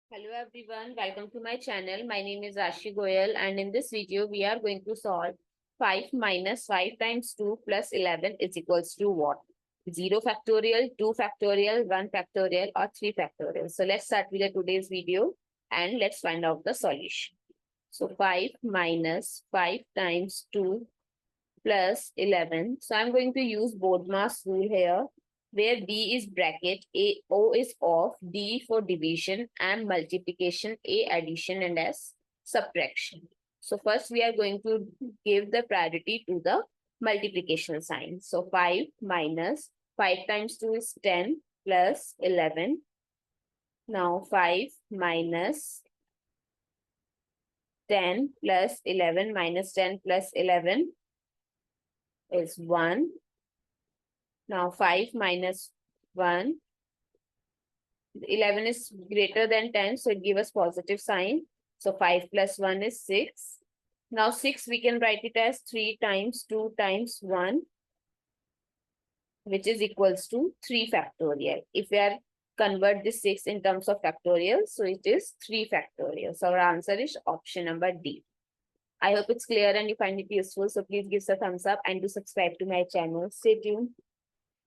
Hello everyone, welcome to my channel. My name is Rashi Goel and in this video we are going to solve 5 minus 5 times 2 plus 11 is equals to what? 0 factorial, 2 factorial, 1 factorial or 3 factorial. So let's start with the today's video and let's find out the solution. So 5 minus 5 times 2 plus 11. So I'm going to use BODMAS rule here where B is bracket, A, O is off, D for division, M multiplication, A addition and S subtraction. So first we are going to give the priority to the multiplication sign. So 5 minus 5 times 2 is 10 plus 11. Now 5 minus 10 plus 11 minus 10 plus 11 is 1. Now 5 minus 1. 11 is greater than 10, so it gives us positive sign. So 5 plus 1 is 6. Now 6 we can write it as 3 times 2 times 1, which is equals to 3 factorial. If we are convert this 6 in terms of factorial, so it is 3 factorial. So our answer is option number D. I hope it's clear and you find it useful. So please give us a thumbs up and do subscribe to my channel. Stay tuned.